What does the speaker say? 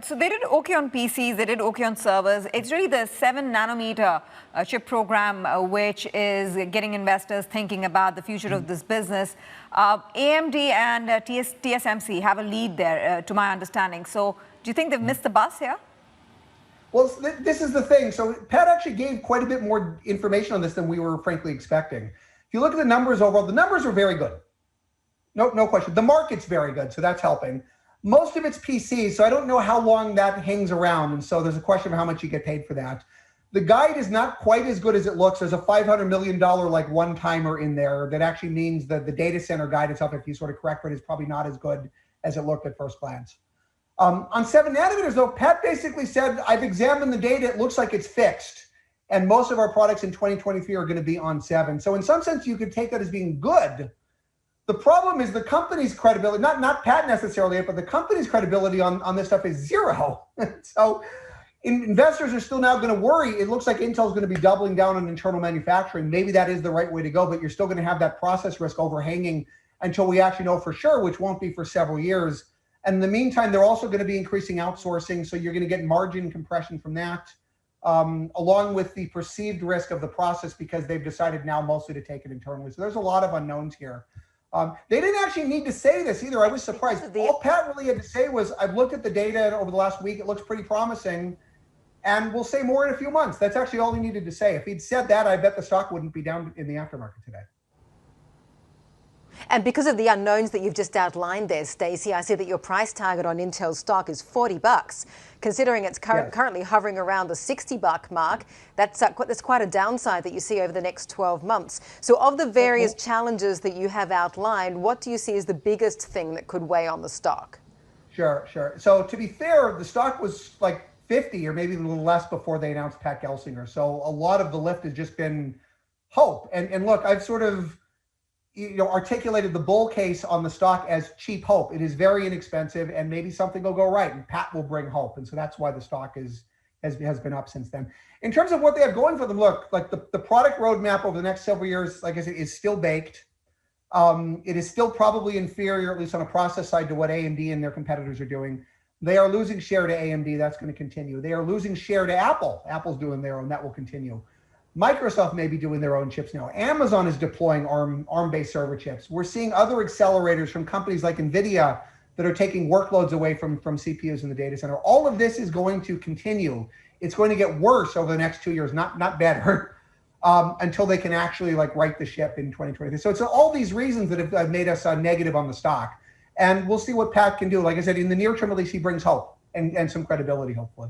So they did okay on PCs, they did okay on servers. It's really the 7 nanometer chip program which is getting investors thinking about the future of this business. AMD and TSMC have a lead there, to my understanding. So do you think they've missed the bus here? Well, this is the thing. So Pat actually gave quite a bit more information on this than we were frankly expecting. If you look at the numbers overall, the numbers are very good. No question. The market's very good, so that's helping. Most of it's PCs, so I don't know how long that hangs around, and so there's a question of how much you get paid for that. The guide is not quite as good as it looks. There's a $500 million like one-timer in there that actually means that the data center guide itself, if you sort of correct it, is probably not as good as it looked at first glance. On 7 nanometers, though, Pat basically said, I've examined the data, it looks like it's fixed, and most of our products in 2023 are going to be on 7. So in some sense, you could take that as being good. The problem is the company's credibility, not Pat necessarily, but the company's credibility on this stuff is zero. So investors are still now going to worry. It looks like Intel's going to be doubling down on internal manufacturing. Maybe that is the right way to go, but you're still going to have that process risk overhanging until we actually know for sure, which won't be for several years. And in the meantime, they're also going to be increasing outsourcing, so you're going to get margin compression from that, along with the perceived risk of the process because they've decided now mostly to take it internally. So there's a lot of unknowns here. They didn't actually need to say this either. I was surprised. All Pat really had to say was, I've looked at the data over the last week. It looks pretty promising, and we'll say more in a few months. That's actually all he needed to say. If he'd said that, I bet the stock wouldn't be down in the aftermarket today. And because of the unknowns that you've just outlined there, Stacy, I see that your price target on Intel stock is $40. Considering it's currently hovering around the $60 mark, that's quite a downside that you see over the next 12 months. So of the various challenges that you have outlined, what do you see as the biggest thing that could weigh on the stock? Sure. So to be fair, the stock was like 50 or maybe a little less before they announced Pat Gelsinger. So a lot of the lift has just been hope. And look, I've sort of articulated the bull case on the stock as cheap hope. It is very inexpensive, and maybe something will go right, and Pat will bring hope. And so that's why the stock has been up since then. In terms of what they have going for them, look, like the product roadmap over the next several years, like I said, is still baked. It is still probably inferior, at least on a process side, to what AMD and their competitors are doing. They are losing share to AMD. That's going to continue. They are losing share to Apple. Apple's doing their own. That will continue. Microsoft may be doing their own chips now. Amazon is deploying ARM-based server chips. We're seeing other accelerators from companies like NVIDIA that are taking workloads away from CPUs in the data center. All of this is going to continue. It's going to get worse over the next 2 years, not better, until they can actually right the ship in 2023. So it's all these reasons that have made us negative on the stock. And we'll see what Pat can do. Like I said, in the near term, at least he brings hope and some credibility, hopefully.